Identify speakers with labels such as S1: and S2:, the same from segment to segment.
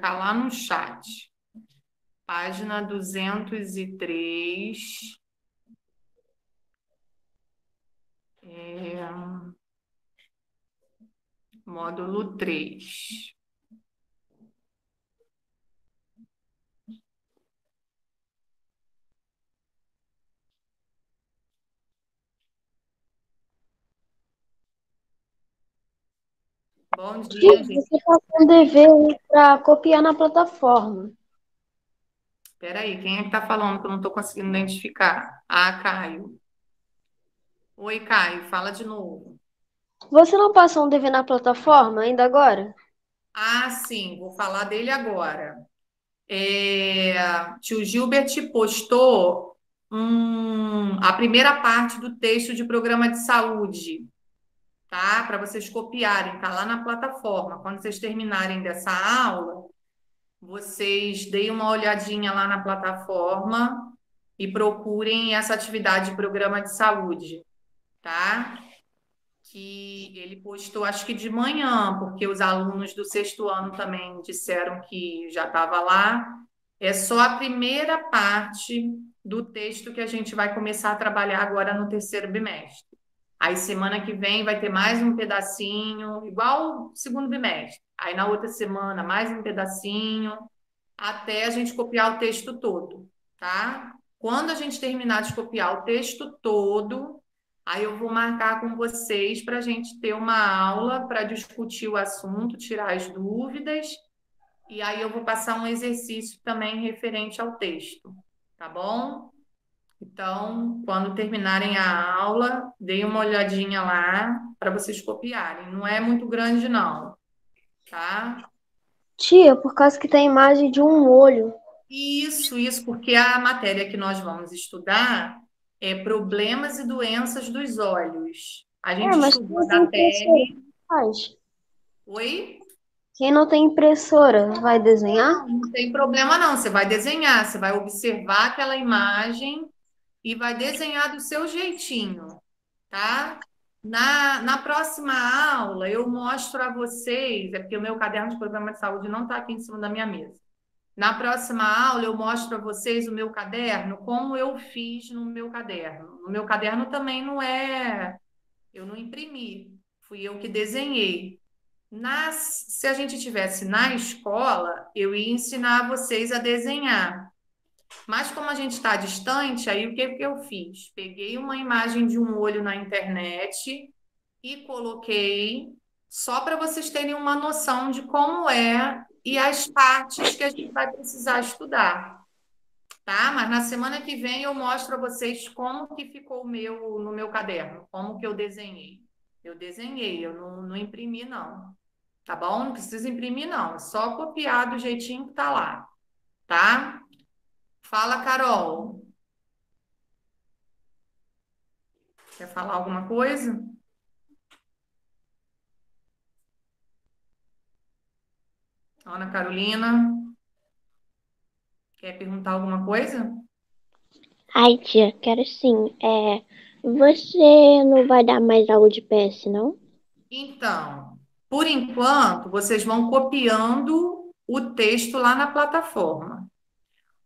S1: colocar lá no chat. Página 203. Módulo 3. Bom dia, gente.
S2: Você está com dever para copiar na plataforma.
S1: Espera aí, quem é que está falando que eu não estou conseguindo identificar? Ah, Caio. Oi, Caio, fala de novo.
S2: Você não passou um dever na plataforma ainda agora?
S1: Ah, sim, vou falar dele agora. Tio Gilbert postou a primeira parte do texto de programa de saúde, tá? Para vocês copiarem, tá lá na plataforma. Quando vocês terminarem dessa aula, vocês deem uma olhadinha lá na plataforma e procurem essa atividade de programa de saúde, tá? Que ele postou, acho que de manhã, porque os alunos do sexto ano também disseram que já estava lá. É só a primeira parte do texto que a gente vai começar a trabalhar agora no terceiro bimestre. Aí semana que vem vai ter mais um pedacinho, igual o segundo bimestre. Aí na outra semana mais um pedacinho, até a gente copiar o texto todo, tá? Quando a gente terminar de copiar o texto todo, aí eu vou marcar com vocês para a gente ter uma aula para discutir o assunto, tirar as dúvidas, e aí eu vou passar um exercício também referente ao texto, tá bom? Então, quando terminarem a aula, deem uma olhadinha lá para vocês copiarem. Não é muito grande, não, tá?
S2: Tia, por causa que tem a imagem de um olho.
S1: Isso, porque a matéria que nós vamos estudar é problemas e doenças dos olhos. A
S2: É,
S1: gente
S2: mas quem
S1: estudou
S2: não tem
S1: da
S2: impressora
S1: pele.
S2: faz.
S1: Oi?
S2: Quem não tem impressora vai desenhar?
S1: Não tem problema, não. Você vai desenhar, você vai observar aquela imagem e vai desenhar do seu jeitinho, tá? Na próxima aula, eu mostro a vocês, é porque o meu caderno de programa de saúde não está aqui em cima da minha mesa. Na próxima aula, eu mostro a vocês o meu caderno, como eu fiz no meu caderno. No meu caderno também não é. Eu não imprimi, fui eu que desenhei. Se a gente tivesse na escola, eu ia ensinar vocês a desenhar. Mas como a gente está distante, aí o que que eu fiz? Peguei uma imagem de um olho na internet e coloquei só para vocês terem uma noção de como é e as partes que a gente vai precisar estudar, tá? Mas na semana que vem eu mostro a vocês como que ficou no meu caderno, como que eu desenhei. Eu desenhei, eu não imprimi, não. Tá bom? Não precisa imprimir, não. É só copiar do jeitinho que tá lá, tá? Fala, Carol. Quer falar alguma coisa? Ana Carolina, quer perguntar alguma coisa?
S3: Ai, tia, quero sim. Você não vai dar mais aula de PS, não?
S1: Então, por enquanto, vocês vão copiando o texto lá na plataforma.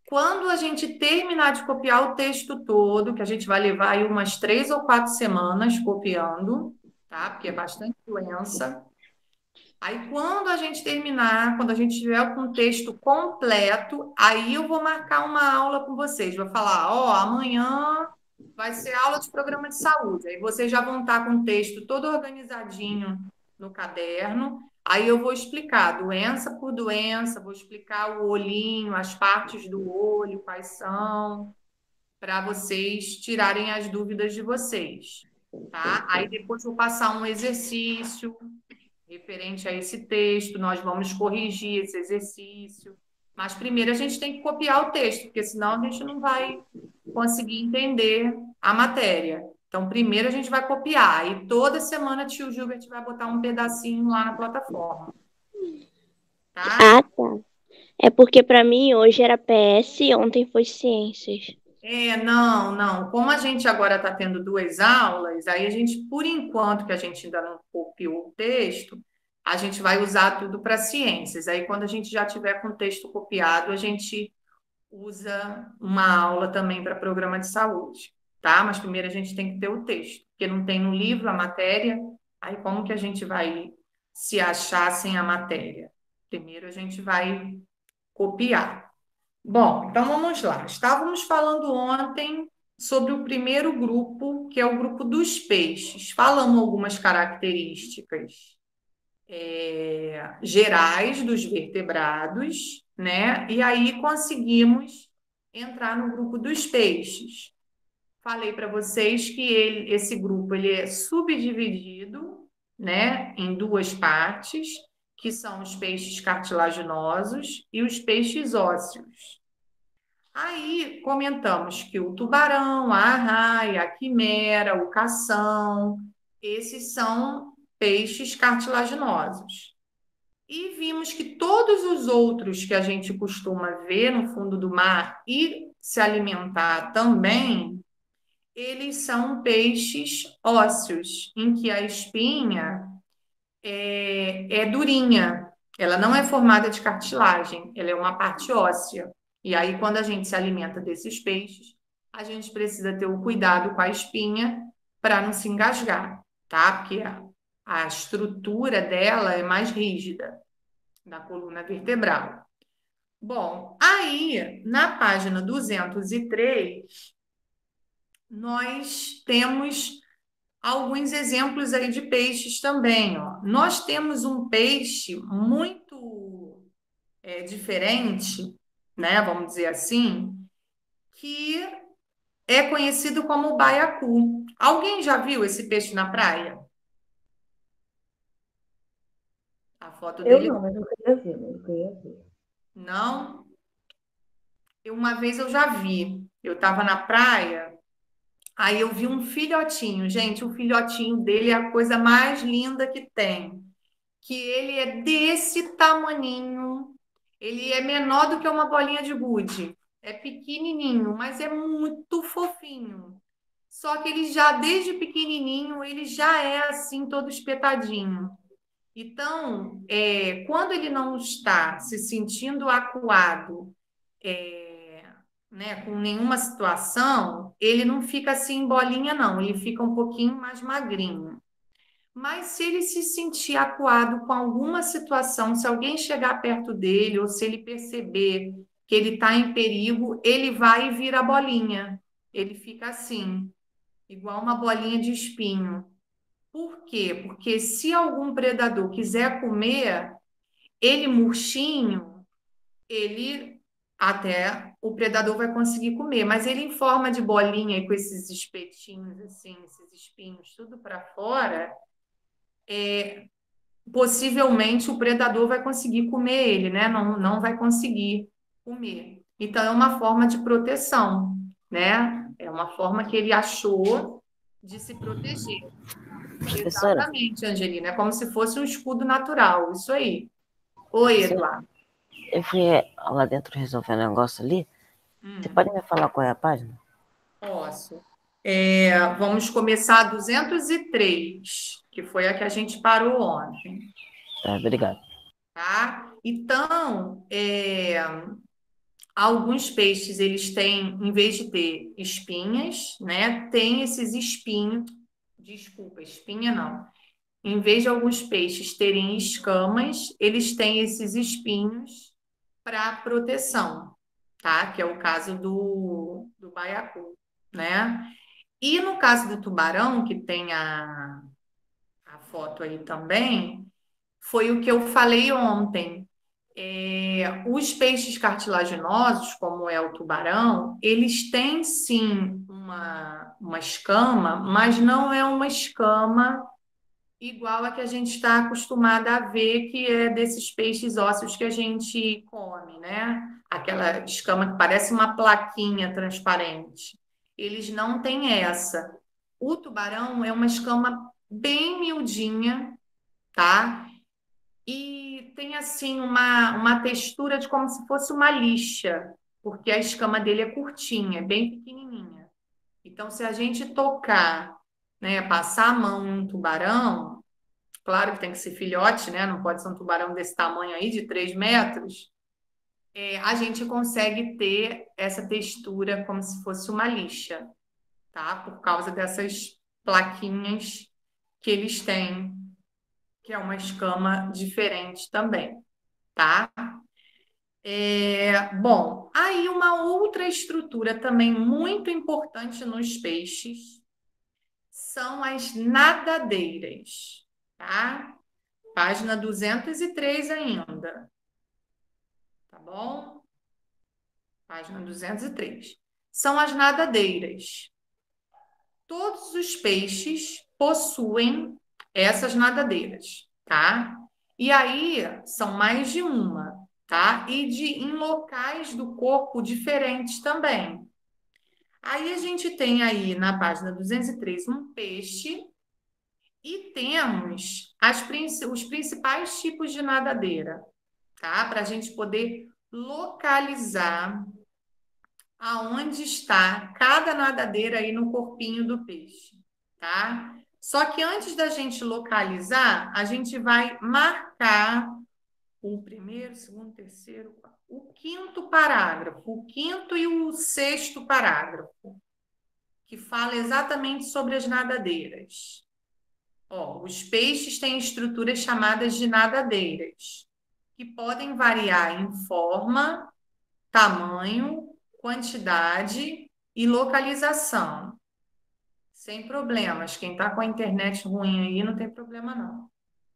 S1: Quando a gente terminar de copiar o texto todo, que a gente vai levar aí umas 3 ou 4 semanas copiando, tá? Porque é bastante doença. Aí, quando a gente terminar, quando a gente tiver com o texto completo, aí eu vou marcar uma aula com vocês. Vou falar, ó, amanhã vai ser aula de programa de saúde. Aí vocês já vão estar com o texto todo organizadinho no caderno. Aí eu vou explicar doença por doença, vou explicar o olhinho, as partes do olho, quais são, para vocês tirarem as dúvidas de vocês, tá? Aí depois eu vou passar um exercício referente a esse texto, nós vamos corrigir esse exercício. Mas primeiro a gente tem que copiar o texto, porque senão a gente não vai conseguir entender a matéria. Então, primeiro a gente vai copiar, e toda semana tio Gilbert vai botar um pedacinho lá na plataforma,
S3: Ah,
S1: tá?
S3: tá. É porque pra mim hoje era PS e ontem foi ciências.
S1: Não. Como a gente agora está tendo 2 aulas, aí a gente, por enquanto que a gente ainda não copiou o texto, a gente vai usar tudo para ciências. Aí, quando a gente já tiver com o texto copiado, a gente usa uma aula também para programa de saúde, tá? Mas primeiro a gente tem que ter o texto, porque não tem no livro a matéria, aí como que a gente vai se achar sem a matéria? Primeiro a gente vai copiar. Bom, então vamos lá. Estávamos falando ontem sobre o primeiro grupo, que é o grupo dos peixes. Falamos algumas características gerais dos vertebrados, né? E aí conseguimos entrar no grupo dos peixes. Falei para vocês que esse grupo ele é subdividido, né, em duas partes, que são os peixes cartilaginosos e os peixes ósseos. Aí comentamos que o tubarão, a arraia, a quimera, o cação, esses são peixes cartilaginosos. E vimos que todos os outros que a gente costuma ver no fundo do mar e se alimentar também, eles são peixes ósseos, em que a espinha é durinha, ela não é formada de cartilagem, ela é uma parte óssea. E aí, quando a gente se alimenta desses peixes, a gente precisa ter o cuidado com a espinha para não se engasgar, tá? Porque a estrutura dela é mais rígida, da coluna vertebral. Bom, aí, na página 203, nós temos alguns exemplos aí de peixes também, ó. Nós temos um peixe muito diferente, né? Vamos dizer assim, que é conhecido como baiacu. Alguém já viu esse peixe na praia? A foto
S4: Eu
S1: dele
S4: não, mas eu queria ver, eu queria ver.
S1: não. Uma vez eu já vi. Eu estava na praia. Aí eu vi um filhotinho, gente, o filhotinho dele é a coisa mais linda que tem, que ele é desse tamaninho, ele é menor do que uma bolinha de gude, é pequenininho, mas é muito fofinho. Só que ele já, desde pequenininho, ele já é assim, todo espetadinho. Então, quando ele não está se sentindo acuado, né, com nenhuma situação, ele não fica assim bolinha, não, ele fica um pouquinho mais magrinho. Mas se ele se sentir acuado com alguma situação, se alguém chegar perto dele, ou se ele perceber que ele está em perigo, ele vai e vira bolinha. Ele fica assim, igual uma bolinha de espinho. Por quê? Porque se algum predador quiser comer, ele murchinho, ele até o predador vai conseguir comer, mas ele em forma de bolinha e com esses espetinhos assim, esses espinhos tudo para fora, possivelmente o predador vai conseguir comer ele, né? Não, não vai conseguir comer. Então é uma forma de proteção, né? É uma forma que ele achou de se proteger.
S5: Professora,
S1: Exatamente, Angelina. É como se fosse um escudo natural, isso aí. Oi, Eduardo.
S5: eu fui lá dentro resolver um negócio ali. Você
S1: Hum.
S5: pode me falar qual é a página?
S1: Posso. Vamos começar a 203, que foi a que a gente parou ontem,
S5: Tá, obrigado.
S1: tá? Então, alguns peixes, eles têm, em vez de ter espinhas, né, tem esses espinhos, desculpa, espinha não. Em vez de alguns peixes terem escamas, eles têm esses espinhos para proteção, tá? Que é o caso do baiacu, né? E no caso do tubarão, que tem a foto aí também, foi o que eu falei ontem. Os peixes cartilaginosos, como é o tubarão, eles têm sim uma escama, mas não é uma escama igual a que a gente está acostumada a ver, que é desses peixes ósseos que a gente come, né? Aquela escama que parece uma plaquinha transparente. Eles não têm essa. O tubarão é uma escama bem miudinha, tá? E tem assim uma textura de como se fosse uma lixa, porque a escama dele é curtinha, é bem pequenininha. Então, se a gente tocar, né, passar a mão no tubarão, claro que tem que ser filhote, né? Não pode ser um tubarão desse tamanho aí, de 3 metros. A gente consegue ter essa textura como se fosse uma lixa, tá? Por causa dessas plaquinhas que eles têm, que é uma escama diferente também, tá? Bom, aí uma outra estrutura também muito importante nos peixes são as nadadeiras, tá? Página 203 ainda, tá bom? Página 203. São as nadadeiras. Todos os peixes possuem essas nadadeiras, tá? E aí são mais de uma, tá? E em locais do corpo diferentes também. Aí a gente tem aí na página 203 um peixe e temos os principais tipos de nadadeira, tá? Para a gente poder localizar aonde está cada nadadeira aí no corpinho do peixe, tá? Só que antes da gente localizar, a gente vai marcar o primeiro, segundo, terceiro, o quinto parágrafo, o quinto e o sexto parágrafo, que fala exatamente sobre as nadadeiras. Ó, os peixes têm estruturas chamadas de nadadeiras, que podem variar em forma, tamanho, quantidade e localização. Sem problemas. Quem está com a internet ruim aí não tem problema, não.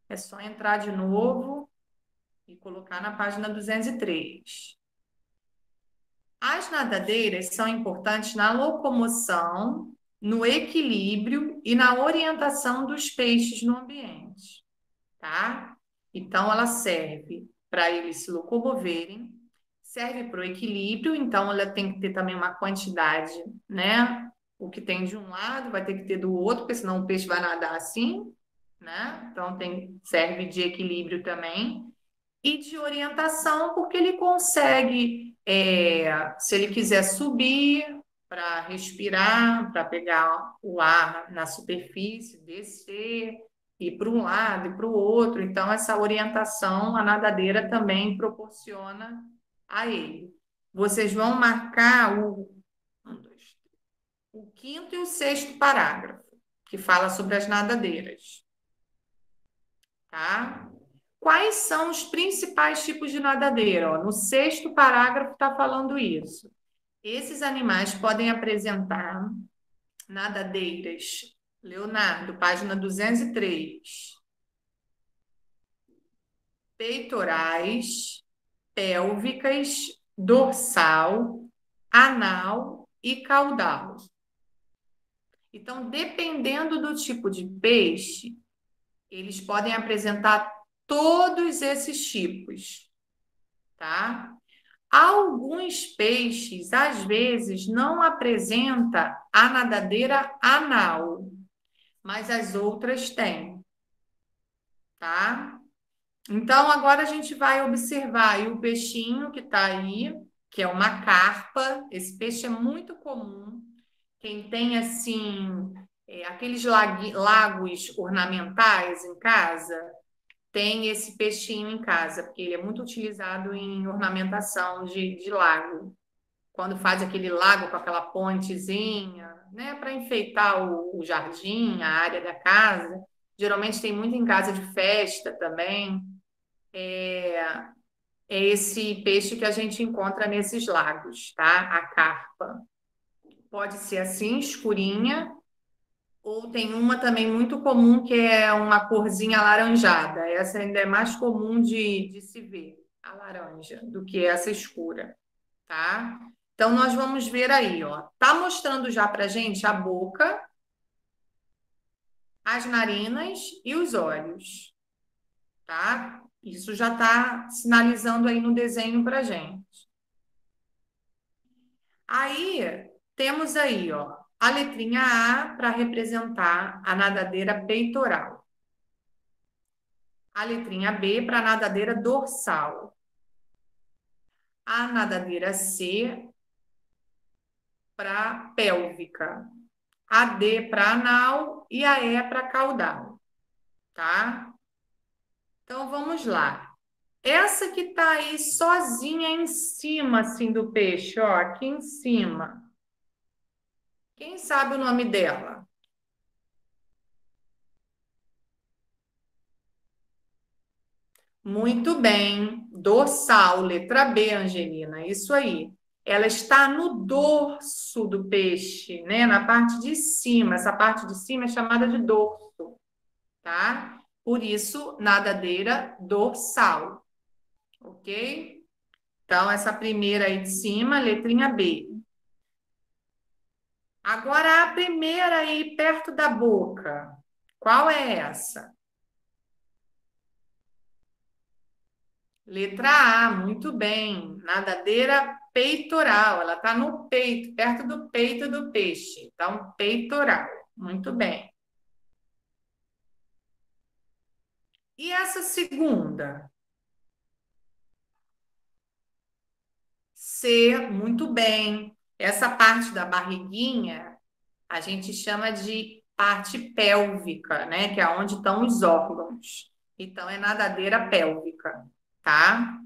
S1: É só entrar de novo e colocar na página 203. As nadadeiras são importantes na locomoção, no equilíbrio e na orientação dos peixes no ambiente, tá? Então, ela serve para eles se locomoverem, serve para o equilíbrio, então ela tem que ter também uma quantidade, né? O que tem de um lado vai ter que ter do outro, porque senão o peixe vai nadar assim, né? Então serve de equilíbrio também. E de orientação, porque ele consegue, se ele quiser subir para respirar, para pegar o ar na superfície, descer, ir para um lado e para o outro. Então, essa orientação a nadadeira também proporciona a ele. Vocês vão marcar o quinto e o sexto parágrafo, que fala sobre as nadadeiras. Tá? Quais são os principais tipos de nadadeira? Ó, no sexto parágrafo está falando isso. Esses animais podem apresentar nadadeiras. Leonardo, página 203. Peitorais, pélvicas, dorsal, anal e caudal. Então, dependendo do tipo de peixe, eles podem apresentar todos esses tipos, tá? Alguns peixes, às vezes, não apresenta a nadadeira anal, mas as outras têm, tá? Então, agora a gente vai observar aí o peixinho que está aí, que é uma carpa. Esse peixe é muito comum. Quem tem, assim, aqueles lagos ornamentais em casa, tem esse peixinho em casa, porque ele é muito utilizado em ornamentação de lago. Quando faz aquele lago com aquela pontezinha, né, para enfeitar o jardim, a área da casa. Geralmente tem muito em casa de festa também. É esse peixe que a gente encontra nesses lagos, tá? A carpa. Pode ser assim, escurinha, ou tem uma também muito comum que é uma corzinha alaranjada. Essa ainda é mais comum de se ver, a laranja, do que essa escura, tá? Então, nós vamos ver aí, ó. Tá mostrando já pra gente a boca, as narinas e os olhos, tá? Isso já tá sinalizando aí no desenho pra gente. Aí, temos aí, ó, a letrinha A para representar a nadadeira peitoral. A letrinha B para a nadadeira dorsal. A nadadeira C para pélvica. A D para anal e a E para caudal. Tá? Então, vamos lá. Essa que está aí sozinha em cima, assim, do peixe, ó, aqui em cima. Quem sabe o nome dela? Muito bem. Dorsal, letra B, Angelina. Isso aí. Ela está no dorso do peixe, né? Na parte de cima. Essa parte de cima é chamada de dorso, tá? Por isso, nadadeira dorsal, ok? Então, essa primeira aí de cima, letrinha B. Agora, a primeira aí perto da boca. Qual é essa? Letra A, muito bem. Nadadeira peitoral. Ela está no peito, perto do peito do peixe. Então, peitoral. Muito bem. E essa segunda? C, muito bem. Essa parte da barriguinha a gente chama de parte pélvica, né? Que é onde estão os órgãos. Então, é nadadeira pélvica, tá?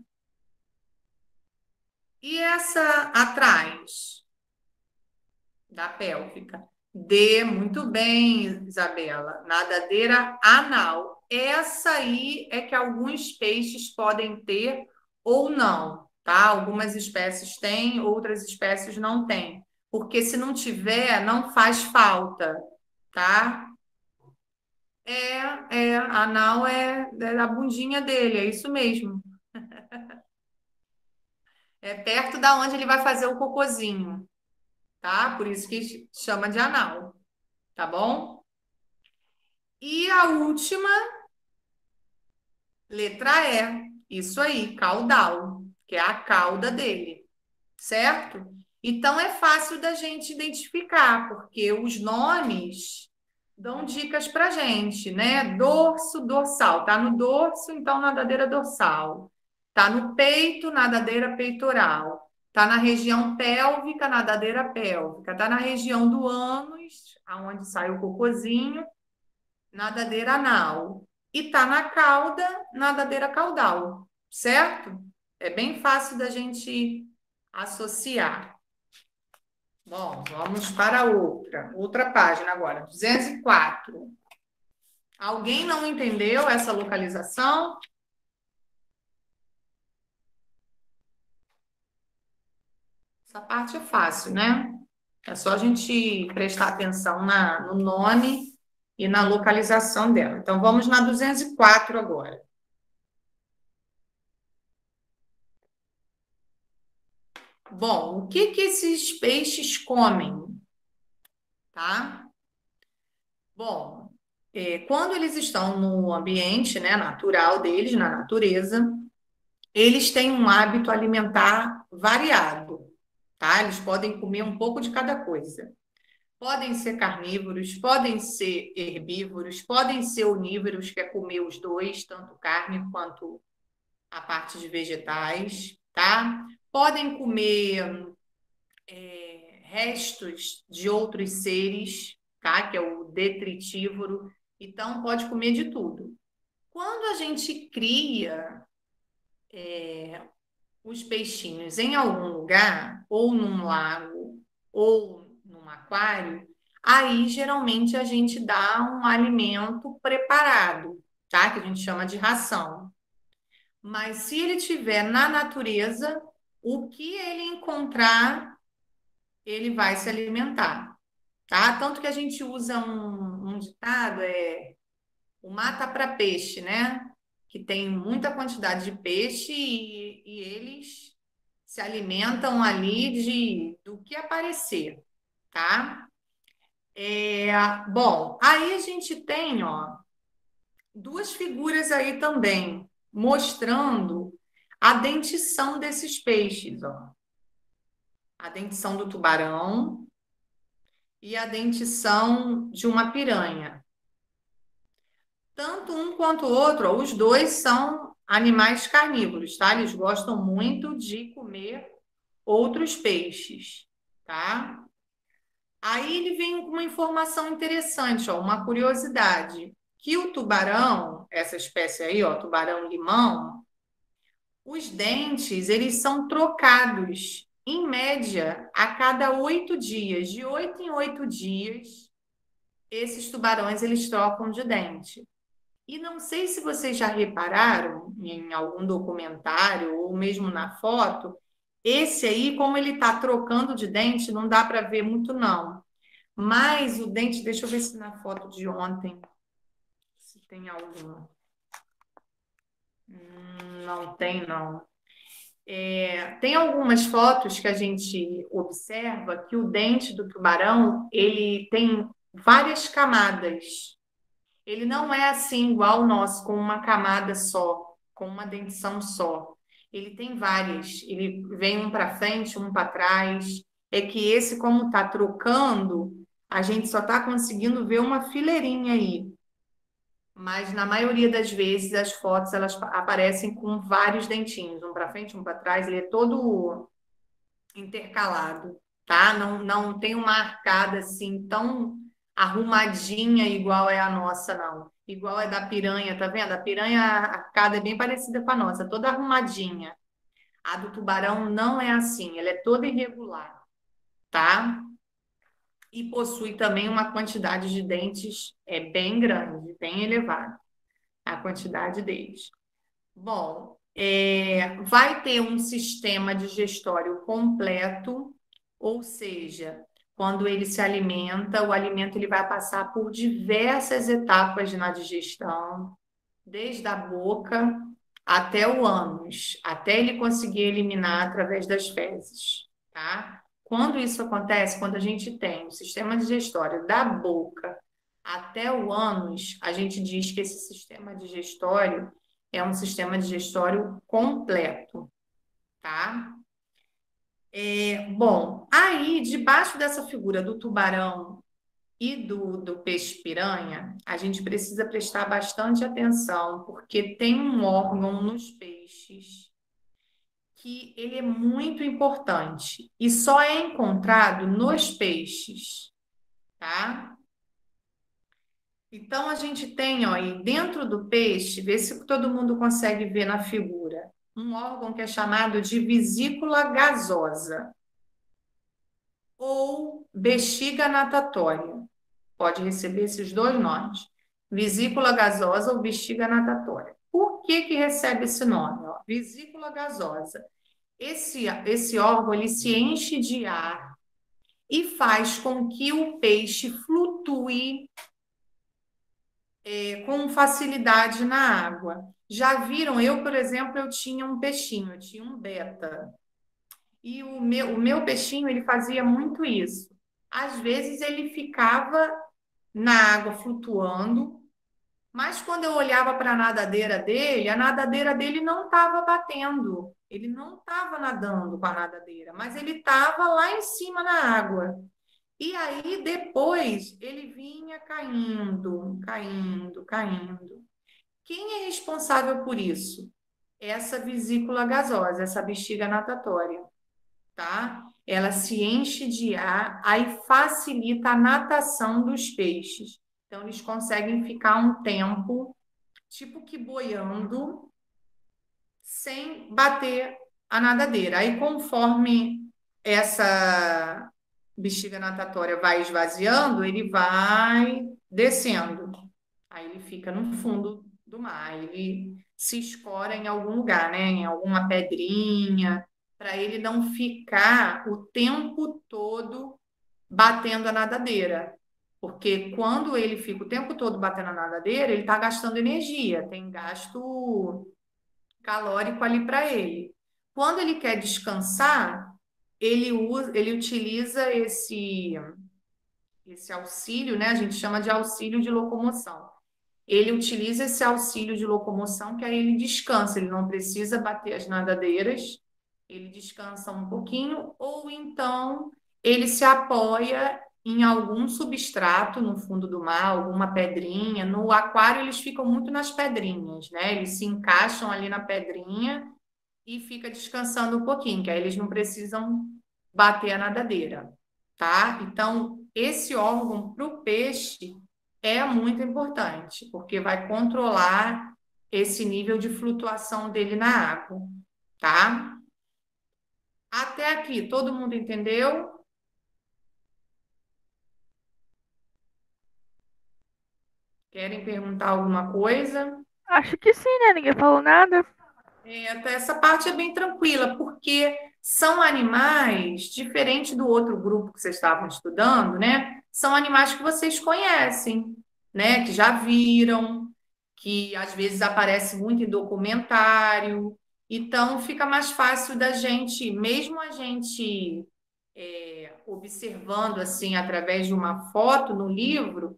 S1: E essa atrás da pélvica? D, muito bem, Isabela. Nadadeira anal. Essa aí é que alguns peixes podem ter ou não, tá? Algumas espécies têm, outras espécies não têm. Porque se não tiver, não faz falta, tá? Anal é a bundinha dele, é isso mesmo. É perto da onde ele vai fazer o cocôzinho, tá? Por isso que chama de anal, tá bom? E a última, letra E. Isso aí, caudal, que é a cauda dele, certo? Então é fácil da gente identificar, porque os nomes dão dicas pra gente, né? Dorso, dorsal. Tá no dorso, então nadadeira dorsal. Tá no peito, nadadeira peitoral. Tá na região pélvica, nadadeira pélvica. Tá na região do ânus, aonde sai o cocôzinho, nadadeira anal. E tá na cauda, nadadeira caudal, certo? É bem fácil da gente associar. Bom, vamos para outra página agora, 204. Alguém não entendeu essa localização? Essa parte é fácil, né? É só a gente prestar atenção no nome e na localização dela. Então, vamos na 204 agora. Bom, o que esses peixes comem? Tá? Bom, quando eles estão no ambiente, né, natural deles, na natureza, eles têm um hábito alimentar variado, tá? Eles podem comer um pouco de cada coisa. Podem ser carnívoros, podem ser herbívoros, podem ser onívoros, que é comer os dois, tanto carne quanto a parte de vegetais, tá? Podem comer restos de outros seres, tá? Que é o detritívoro. Então, pode comer de tudo. Quando a gente cria os peixinhos em algum lugar, ou num lago, ou num aquário, aí geralmente a gente dá um alimento preparado, tá? Que a gente chama de ração. Mas se ele estiver na natureza, o que ele encontrar, ele vai se alimentar, tá? Tanto que a gente usa um ditado, o mata para peixe, né? Que tem muita quantidade de peixe e eles se alimentam ali do que aparecer, tá? Bom, aí a gente tem, ó, duas figuras aí também, mostrando a dentição desses peixes, ó. A dentição do tubarão e a dentição de uma piranha. Tanto um quanto o outro, ó, os dois são animais carnívoros, tá? Eles gostam muito de comer outros peixes, tá? Aí ele vem com uma informação interessante, ó, uma curiosidade, que o tubarão, essa espécie aí, ó, tubarão-limão, os dentes, eles são trocados, em média, a cada 8 dias. De 8 em 8 dias, esses tubarões, eles trocam de dente. E não sei se vocês já repararam em algum documentário ou mesmo na foto, esse aí, como ele está trocando de dente, não dá para ver muito, não. Mas o dente, deixa eu ver se na foto de ontem, se tem alguma. Não tem, não. Tem algumas fotos que a gente observa que o dente do tubarão, ele tem várias camadas. Ele não é assim igual o nosso, com uma camada só, com uma dentição só. Ele tem várias. Ele vem um para frente, um para trás. É que esse, como está trocando, a gente só está conseguindo ver uma fileirinha aí. Mas na maioria das vezes as fotos elas aparecem com vários dentinhos, um para frente, um para trás. Ele é todo intercalado, tá? Não tem uma arcada assim tão arrumadinha igual é a nossa, não. Igual é da piranha, tá vendo? A piranha, a arcada é bem parecida com a nossa, toda arrumadinha. A do tubarão não é assim, ela é toda irregular, tá? E possui também uma quantidade de dentes bem grande, bem elevada, a quantidade deles. Bom, vai ter um sistema digestório completo, ou seja, quando ele se alimenta, o alimento ele vai passar por diversas etapas na digestão, desde a boca até o ânus, até ele conseguir eliminar através das fezes, tá? Quando isso acontece, quando a gente tem o sistema digestório da boca até o ânus, a gente diz que esse sistema digestório é um sistema digestório completo, tá? Bom, aí, debaixo dessa figura do tubarão e do peixe-piranha, a gente precisa prestar bastante atenção, porque tem um órgão nos peixes que ele é muito importante e só é encontrado nos peixes, tá? Então, a gente tem, ó, aí dentro do peixe, vê se todo mundo consegue ver na figura, um órgão que é chamado de vesícula gasosa ou bexiga natatória. Pode receber esses dois nomes, vesícula gasosa ou bexiga natatória. Por que que recebe esse nome? Ó? Vesícula gasosa. Esse órgão, ele se enche de ar e faz com que o peixe flutue com facilidade na água. Já viram? Eu, por exemplo, eu tinha um peixinho, eu tinha um beta. E o meu peixinho, ele fazia muito isso. Às vezes ele ficava na água flutuando, mas quando eu olhava para a nadadeira dele não estava batendo. Ele não estava nadando com a nadadeira, mas ele estava lá em cima na água. E aí, depois, ele vinha caindo, caindo, caindo. Quem é responsável por isso? Essa vesícula gasosa, essa bexiga natatória, tá? Ela se enche de ar, aí facilita a natação dos peixes. Então, eles conseguem ficar um tempo, tipo que boiando, sem bater a nadadeira. Aí, conforme essa bexiga natatória vai esvaziando, ele vai descendo. Aí ele fica no fundo do mar, ele se escora em algum lugar, né? Em alguma pedrinha, para ele não ficar o tempo todo batendo a nadadeira. Porque quando ele fica o tempo todo batendo a nadadeira, ele está gastando energia, tem gasto calórico ali para ele. Quando ele quer descansar, ele utiliza esse auxílio, né? A gente chama de auxílio de locomoção. Ele utiliza esse auxílio de locomoção que aí ele descansa, ele não precisa bater as nadadeiras, ele descansa um pouquinho, ou então ele se apoia em algum substrato no fundo do mar, alguma pedrinha. No aquário eles ficam muito nas pedrinhas, né? Eles se encaixam ali na pedrinha e fica descansando um pouquinho, que aí eles não precisam bater a nadadeira, tá? Então, esse órgão para o peixe é muito importante, porque vai controlar esse nível de flutuação dele na água, tá? Até aqui, todo mundo entendeu? Querem perguntar alguma coisa?
S6: Acho que sim, né? Ninguém falou nada.
S1: Até essa parte é bem tranquila, porque são animais, diferente do outro grupo que vocês estavam estudando, né? São animais que vocês conhecem, né? Que já viram, que às vezes aparece muito em documentário. Então, fica mais fácil da gente, mesmo a gente observando assim através de uma foto no livro,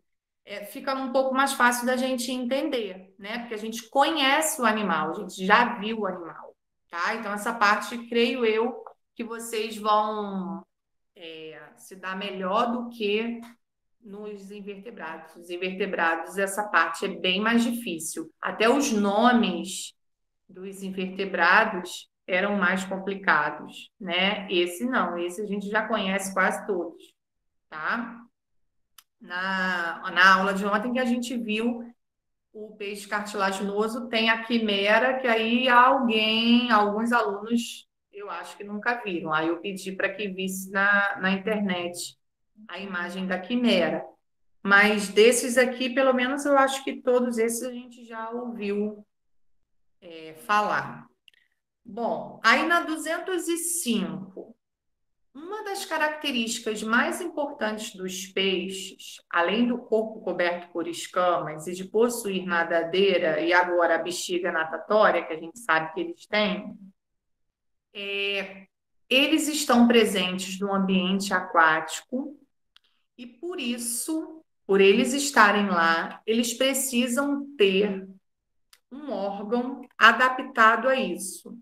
S1: fica um pouco mais fácil da gente entender, né? Porque a gente conhece o animal, a gente já viu o animal, tá? Então, essa parte, creio eu, que vocês vão se dar melhor do que nos invertebrados. Os invertebrados, essa parte é bem mais difícil. Até os nomes dos invertebrados eram mais complicados, né? Esse não, esse a gente já conhece quase todos, tá? Na aula de ontem que a gente viu o peixe cartilaginoso tem a quimera, que aí alguns alunos, eu acho que nunca viram. Aí eu pedi para que visse na internet a imagem da quimera. Mas desses aqui, pelo menos eu acho que todos esses a gente já ouviu falar. Bom, aí na 205, uma das características mais importantes dos peixes, além do corpo coberto por escamas e de possuir nadadeira e agora a bexiga natatória, que a gente sabe que eles têm, eles estão presentes no ambiente aquático e por isso, por eles estarem lá, eles precisam ter um órgão adaptado a isso,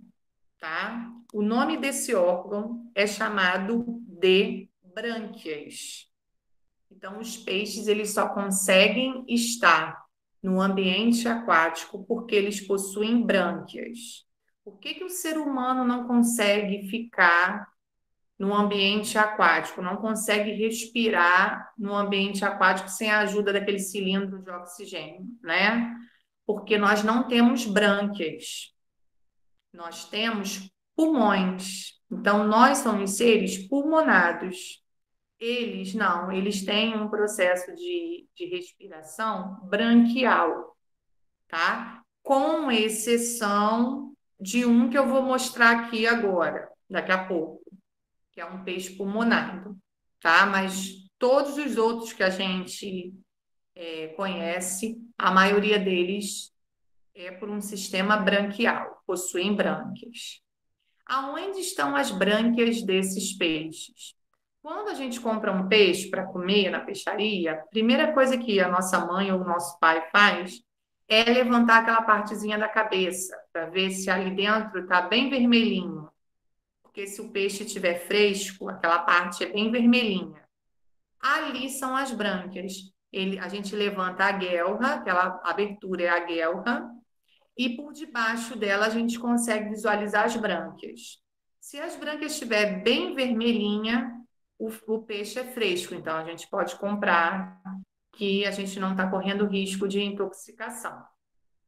S1: tá? O nome desse órgão é chamado de brânquias. Então, os peixes eles só conseguem estar no ambiente aquático porque eles possuem brânquias. Por que o ser humano não consegue ficar no ambiente aquático, não consegue respirar no ambiente aquático sem a ajuda daquele cilindro de oxigênio, né? Porque nós não temos brânquias. Nós temos pulmões. Então, nós somos seres pulmonados. Eles não, eles têm um processo de respiração branquial, tá? Com exceção de um que eu vou mostrar aqui agora, daqui a pouco, que é um peixe pulmonado, tá? Mas todos os outros que a gente conhece, a maioria deles é por um sistema branquial, possuem brânquias. Aonde estão as brânquias desses peixes? Quando a gente compra um peixe para comer na peixaria, a primeira coisa que a nossa mãe ou o nosso pai faz é levantar aquela partezinha da cabeça para ver se ali dentro está bem vermelhinho. Porque se o peixe estiver fresco, aquela parte é bem vermelhinha. Ali são as brânquias. A gente levanta a guelra, aquela abertura é a guelra, e por debaixo dela a gente consegue visualizar as brânquias. Se as brânquias estiver bem vermelhinha, o peixe é fresco, então a gente pode comprar, que a gente não está correndo risco de intoxicação,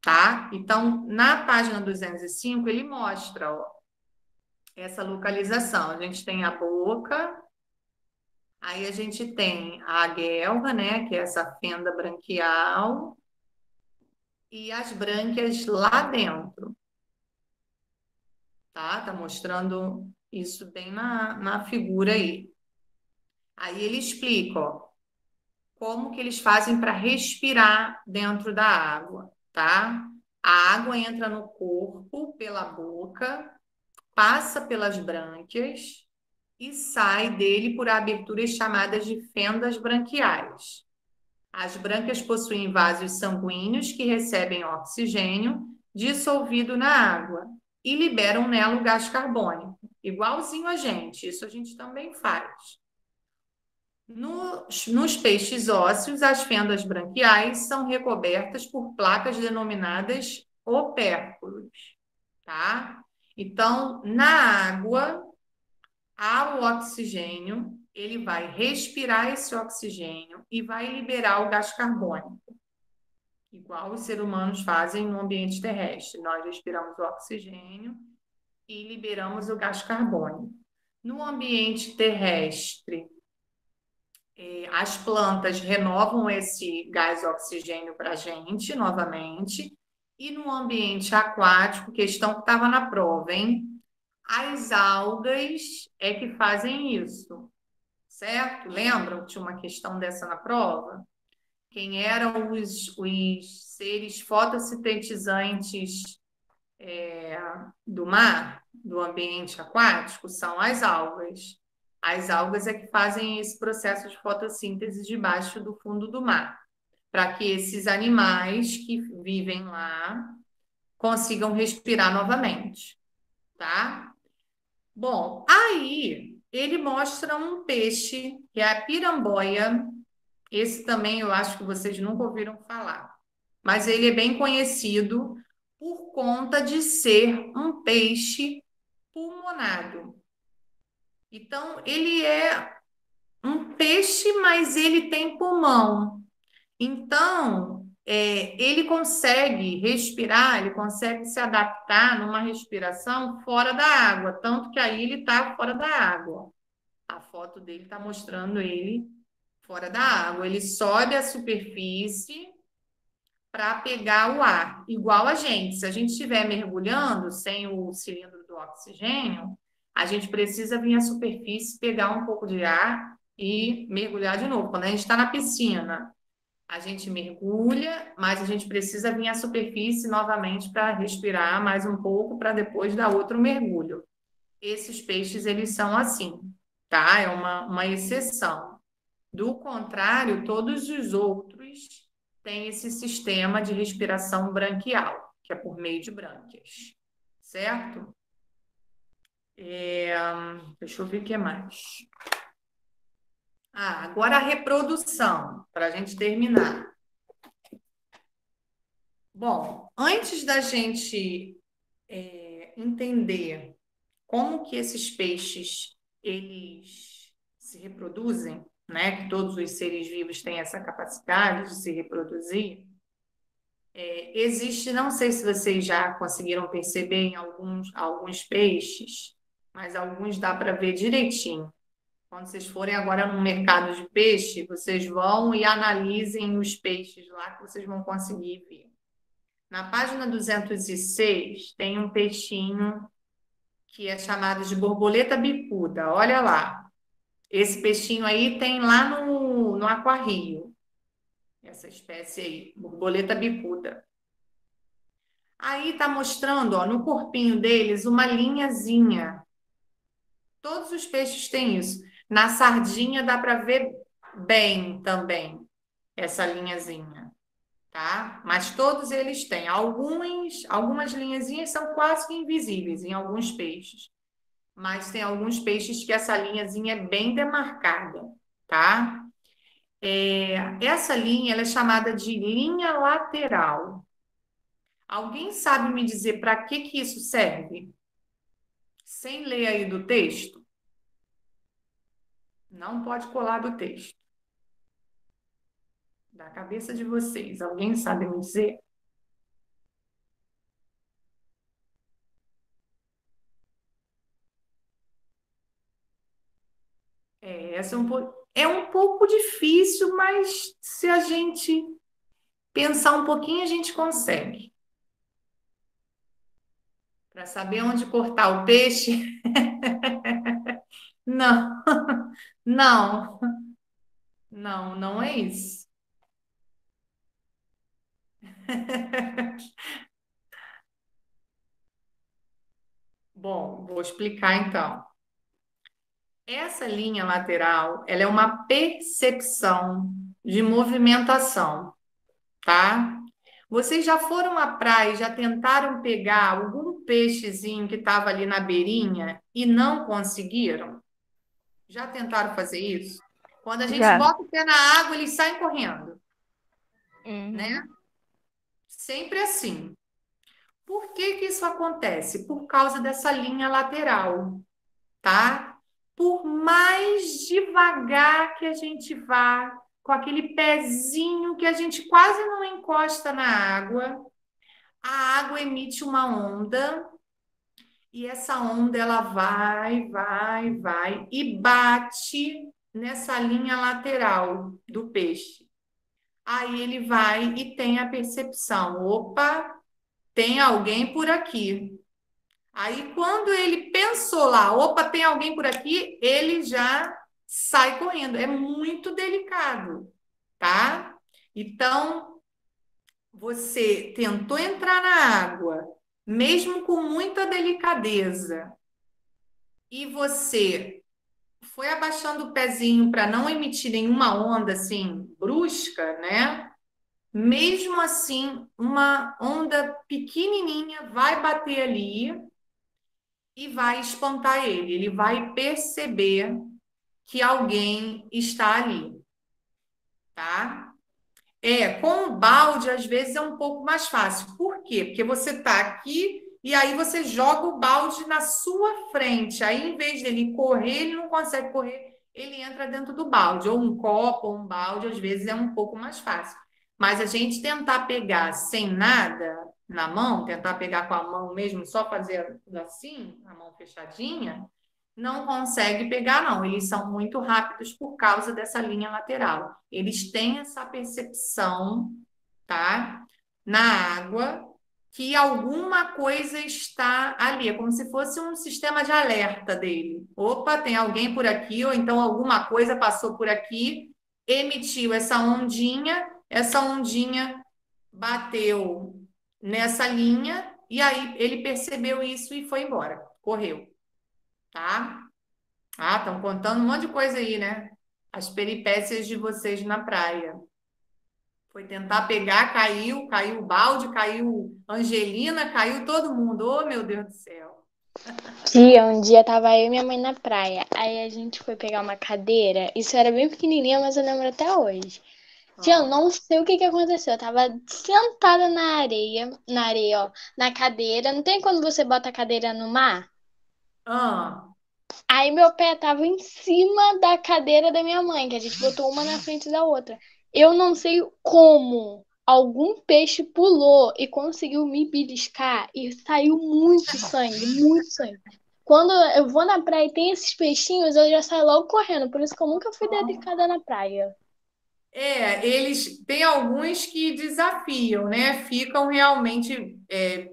S1: tá? Então, na página 205, ele mostra, ó, essa localização. A gente tem a boca, aí a gente tem a guelra, né, que é essa fenda branquial, e as brânquias lá dentro. Tá mostrando isso bem na figura aí. Aí ele explica, ó, como que eles fazem para respirar dentro da água, tá? A água entra no corpo pela boca, passa pelas brânquias e sai dele por aberturas chamadas de fendas branquiais. As brânquias possuem vasos sanguíneos que recebem oxigênio dissolvido na água e liberam nela o gás carbônico, igualzinho a gente, isso a gente também faz. Nos peixes ósseos, as fendas branquiais são recobertas por placas denominadas opérculos, tá? Então, na água, há o oxigênio ele vai respirar esse oxigênio e vai liberar o gás carbônico, igual os seres humanos fazem no ambiente terrestre. Nós respiramos o oxigênio e liberamos o gás carbônico. No ambiente terrestre, as plantas renovam esse gás oxigênio para a gente novamente. E no ambiente aquático, questão que estava na prova, hein? As algas é que fazem isso, certo? Lembram que tinha uma questão dessa na prova? Quem eram os seres fotossintetizantes do mar, do ambiente aquático? São as algas. As algas é que fazem esse processo de fotossíntese debaixo do fundo do mar, para que esses animais que vivem lá consigam respirar novamente, tá? Bom, aí ele mostra um peixe, que é a piramboia. Esse também eu acho que vocês nunca ouviram falar, mas ele é bem conhecido por conta de ser um peixe pulmonado. Então, ele é um peixe, mas ele tem pulmão. Então, ele consegue respirar, ele consegue se adaptar numa respiração fora da água, tanto que aí ele está fora da água. A foto dele está mostrando ele fora da água. Ele sobe à superfície para pegar o ar, igual a gente. Se a gente estiver mergulhando sem o cilindro do oxigênio, a gente precisa vir à superfície, pegar um pouco de ar e mergulhar de novo. Quando a gente está na piscina, a gente mergulha, mas a gente precisa vir à superfície novamente para respirar mais um pouco, para depois dar outro mergulho. Esses peixes, eles são assim, tá? É uma exceção. Do contrário, todos os outros têm esse sistema de respiração branquial, que é por meio de brânquias, certo? Deixa eu ver o que mais. Agora a reprodução, para a gente terminar. Bom, antes da gente entender como que esses peixes eles se reproduzem, né? Que todos os seres vivos têm essa capacidade de se reproduzir. Existe, não sei se vocês já conseguiram perceber em alguns peixes, mas alguns dá para ver direitinho. Quando vocês forem agora no mercado de peixe, vocês vão e analisem os peixes lá que vocês vão conseguir ver. Na página 206 tem um peixinho que é chamado de borboleta bicuda. Olha lá. Esse peixinho aí tem lá no Aquarrio. Essa espécie aí, borboleta bicuda. Aí está mostrando, ó, no corpinho deles uma linhazinha. Todos os peixes têm isso. Na sardinha dá para ver bem também essa linhazinha, tá? Mas todos eles têm. Algumas linhazinhas são quase que invisíveis em alguns peixes. Mas tem alguns peixes que essa linhazinha é bem demarcada, tá? Essa linha ela é chamada de linha lateral. Alguém sabe me dizer para que isso serve? Sem ler aí do texto? Não pode colar do texto. Da cabeça de vocês. Alguém sabe me dizer? Essa é um pouco difícil, mas se a gente pensar um pouquinho, a gente consegue. Para saber onde cortar o peixe? Não, não, não é isso. Bom, vou explicar então. Essa linha lateral, ela é uma percepção de movimentação, tá? Vocês já foram à praia e já tentaram pegar algum peixezinho que estava ali na beirinha e não conseguiram? Já tentaram fazer isso? Quando a gente
S6: Já.
S1: bota o pé na água, eles saem correndo, né? Sempre assim. Por que isso acontece? Por causa dessa linha lateral, tá? por mais devagar que a gente vá, com aquele pezinho que a gente quase não encosta na água, a água emite uma onda e essa onda ela vai e bate nessa linha lateral do peixe. Aí ele vai e tem a percepção, opa, tem alguém por aqui. Aí quando ele pensou lá, opa, tem alguém por aqui, ele já sai correndo. É muito delicado, tá? Então, você tentou entrar na água, mesmo com muita delicadeza, e você foi abaixando o pezinho para não emitir nenhuma onda assim brusca, né? Mesmo assim, uma onda pequenininha vai bater ali e vai espantar ele. Ele vai perceber que alguém está ali, tá? Com o balde, às vezes é um pouco mais fácil. Por quê? Porque você está aqui e aí você joga o balde na sua frente. Aí, em vez dele correr, ele não consegue correr, ele entra dentro do balde. Ou um copo, ou um balde, às vezes é um pouco mais fácil. Mas a gente tentar pegar sem nada na mão, tentar pegar com a mão mesmo, só fazer assim, a mão fechadinha, não consegue pegar, não. Eles são muito rápidos por causa dessa linha lateral. Eles têm essa percepção, tá? Na água, que alguma coisa está ali. É como se fosse um sistema de alerta dele. Opa, tem alguém por aqui, ou então alguma coisa passou por aqui, emitiu essa ondinha bateu nessa linha, e aí ele percebeu isso e foi embora, correu. Tá? Ah, estão contando um monte de coisa aí, né? As peripécias de vocês na praia. Foi tentar pegar, caiu o balde, caiu Angelina, caiu todo mundo. Oh, meu Deus do céu.
S7: Tia, um dia tava eu e minha mãe na praia. Aí a gente foi pegar uma cadeira. Isso era bem pequenininha, mas eu lembro até hoje. Tia, eu não sei o que aconteceu. Eu tava sentada na areia, ó, na cadeira. Não tem quando você bota a cadeira no mar?
S1: Ah,
S7: Aí meu pé tava em cima da cadeira da minha mãe, que a gente botou uma na frente da outra. Eu não sei como algum peixe pulou e conseguiu me beliscar e saiu muito sangue, muito sangue. Quando eu vou na praia e tem esses peixinhos, eu já saio logo correndo. Por isso que eu nunca fui delicada na praia.
S1: eles têm alguns que desafiam, né? Ficam realmente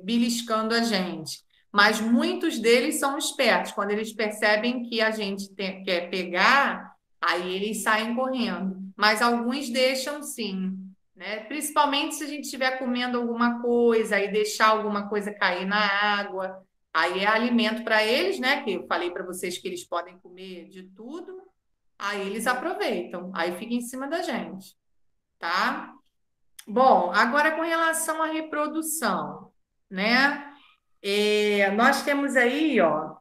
S1: beliscando a gente. Mas muitos deles são espertos. Quando eles percebem que a gente quer pegar, aí eles saem correndo. Mas alguns deixam sim, né? Principalmente se a gente estiver comendo alguma coisa e deixar alguma coisa cair na água. Aí é alimento para eles, né? Que eu falei para vocês que eles podem comer de tudo. Aí eles aproveitam, aí fica em cima da gente, tá? Bom, agora com relação à reprodução, né? Nós temos aí, ó,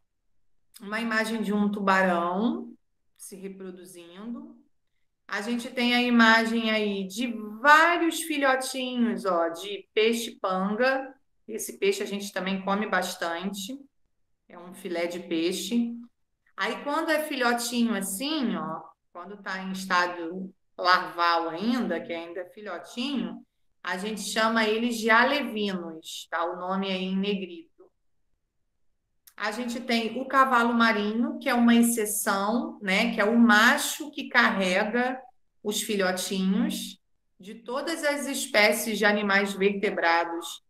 S1: uma imagem de um tubarão se reproduzindo. A gente tem a imagem aí de vários filhotinhos, ó, de peixe-panga. Esse peixe a gente também come bastante. É um filé de peixe. Aí, quando é filhotinho assim, ó, quando está em estado larval ainda, que ainda é filhotinho, a gente chama eles de alevinos, tá? O nome aí em negrito. A gente tem o cavalo marinho, que é uma exceção, né? Que é o macho que carrega os filhotinhos. De todas as espécies de animais vertebrados,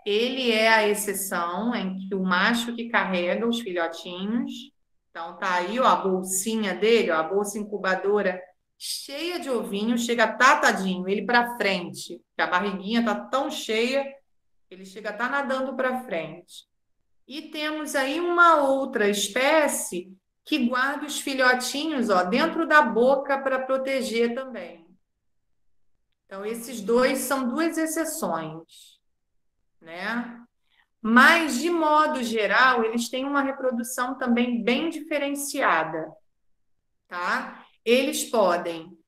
S1: ele é a exceção em que o macho que carrega os filhotinhos. Então, tá aí, ó, a bolsinha dele, ó, a bolsa incubadora cheia de ovinhos, chega tadinho, ele para frente, que a barriguinha tá tão cheia, ele chega tá nadando para frente. E temos aí uma outra espécie que guarda os filhotinhos, ó, dentro da boca para proteger também. Então, esses dois são duas exceções, né? Mas, de modo geral, eles têm uma reprodução também bem diferenciada, tá? Eles podem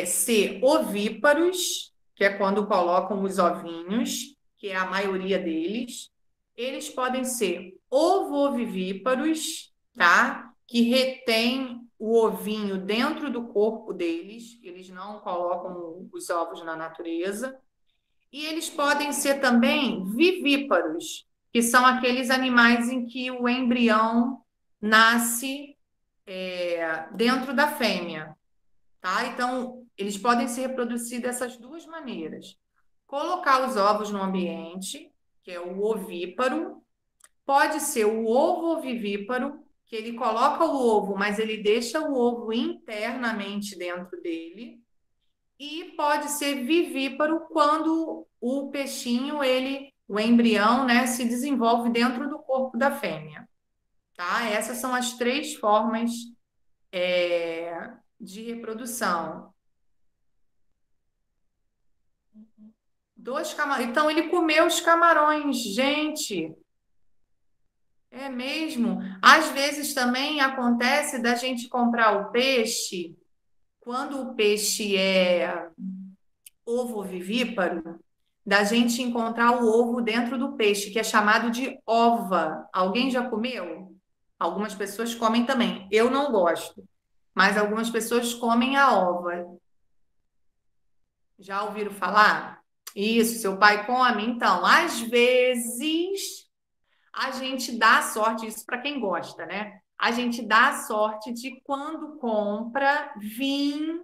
S1: ser ovíparos, que é quando colocam os ovinhos, que é a maioria deles. Eles podem ser ovovivíparos, tá? que retém o ovinho dentro do corpo deles, eles não colocam os ovos na natureza. E eles podem ser também vivíparos, que são aqueles animais em que o embrião nasce dentro da fêmea, tá? Então, eles podem se reproduzir dessas duas maneiras. Colocar os ovos no ambiente, que é o ovíparo, pode ser o ovo vivíparo, que ele coloca o ovo, mas ele deixa o ovo internamente dentro dele. E pode ser vivíparo quando o peixinho, o embrião, né, se desenvolve dentro do corpo da fêmea. Tá? Essas são as 3 formas de reprodução. Então, ele comeu os camarões, gente. É mesmo. Às vezes também acontece da gente comprar o peixe, quando o peixe é ovo vivíparo, da gente encontrar o ovo dentro do peixe, que é chamado de ova. Alguém já comeu? Algumas pessoas comem também. Eu não gosto, mas algumas pessoas comem a ova. Já ouviram falar? Isso, seu pai come? Então, às vezes, a gente dá sorte, isso para quem gosta, né? A gente dá sorte de, quando compra, vir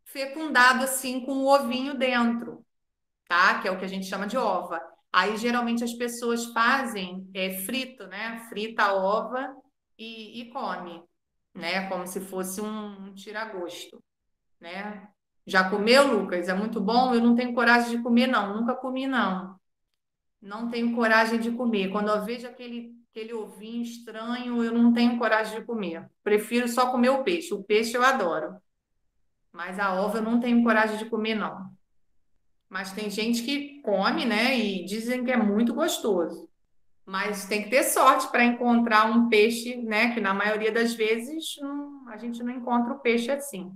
S1: fecundado assim com o ovinho dentro, tá? Que é o que a gente chama de ova. Aí geralmente as pessoas fazem frito, né? Frita a ova e come, né? Como se fosse um tira-gosto, né? Já comeu, Lucas? É muito bom? Eu não tenho coragem de comer, não. Nunca comi, não. Não tenho coragem de comer. Quando eu vejo aquele ovinho estranho, eu não tenho coragem de comer. Prefiro só comer o peixe. O peixe eu adoro. Mas a ova eu não tenho coragem de comer, não. Mas tem gente que come, né? E dizem que é muito gostoso. Mas tem que ter sorte para encontrar um peixe, né? Que na maioria das vezes a gente não encontra o peixe assim.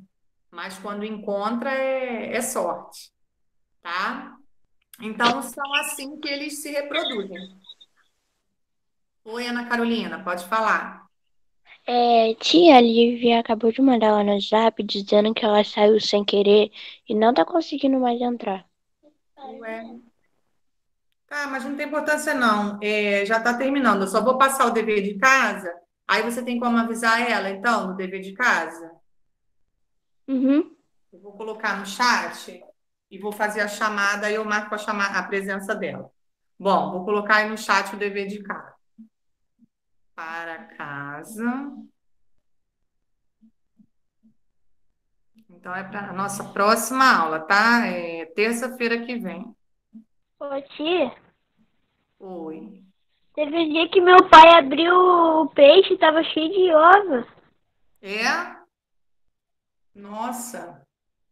S1: Mas quando encontra é sorte, tá? Então são assim que eles se reproduzem. Oi, Ana Carolina, pode falar.
S3: Tia Lívia acabou de mandar lá no Zap dizendo que ela saiu sem querer e não tá conseguindo mais entrar.
S1: Ué. Tá, mas não tem importância não. Já está terminando. Eu só vou passar o dever de casa. Aí você tem como avisar ela, então, no dever de casa?
S3: Uhum.
S1: Eu vou colocar no chat e vou fazer a chamada e eu marco a presença dela. Bom, vou colocar aí no chat o dever de casa. Para casa. Então é para a nossa próxima aula, tá? É terça-feira que vem.
S3: Ô, tia,
S1: Oi.
S3: teve um dia que meu pai abriu o peixe e tava cheio de ovos.
S1: É? Nossa.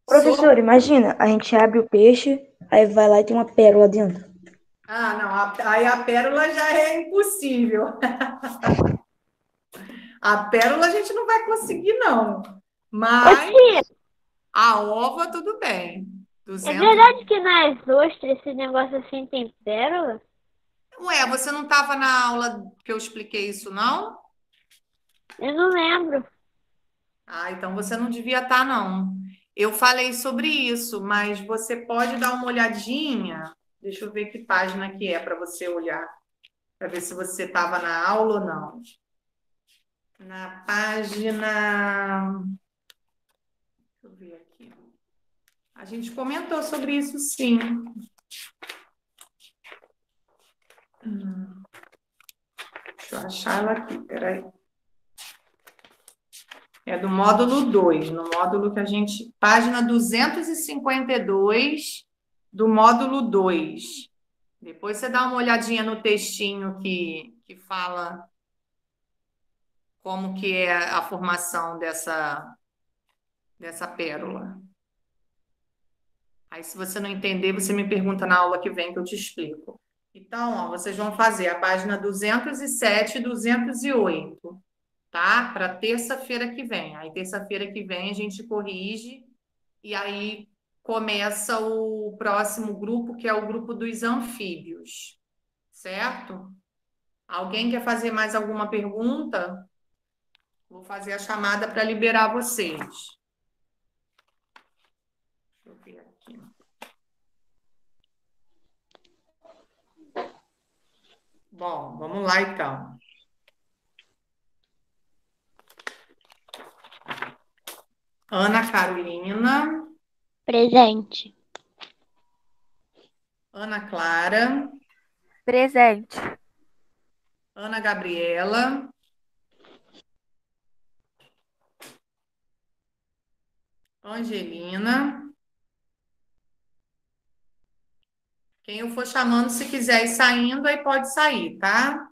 S4: Professor, imagina, a gente abre o peixe, aí vai lá e tem uma pérola dentro.
S1: Ah, não. Aí a pérola já é impossível. A pérola a gente não vai conseguir, não.
S3: Ô,
S1: Mas
S3: tia,
S1: a ova, tudo bem.
S3: é
S1: 200.
S3: verdade que nas ostras esse negócio assim tem pérola?
S1: Ué, você não estava na aula que eu expliquei isso, não?
S3: Eu não lembro.
S1: Ah, então você não devia estar, não. Eu falei sobre isso, mas você pode dar uma olhadinha. Deixa eu ver que página que é para você olhar, para ver se você estava na aula ou não. Na página. Deixa eu ver aqui. A gente comentou sobre isso, sim. Deixa eu achar ela aqui, peraí. É do módulo 2, no módulo que a gente... Página 252 do módulo 2. Depois você dá uma olhadinha no textinho que fala como que é a formação dessa pérola. Aí, se você não entender, você me pergunta na aula que vem que eu te explico. Então, ó, vocês vão fazer a página 207 e 208, tá? Para terça-feira que vem. Aí, terça-feira que vem, a gente corrige e aí começa o próximo grupo, que é o grupo dos anfíbios, certo? Alguém quer fazer mais alguma pergunta? Vou fazer a chamada para liberar vocês. Deixa eu ver aqui. Bom, vamos lá então. Ana Carolina,
S3: Presente.
S1: Ana Clara,
S6: Presente.
S1: Ana Gabriela, Angelina. Quem eu for chamando, se quiser ir saindo, aí pode sair, tá?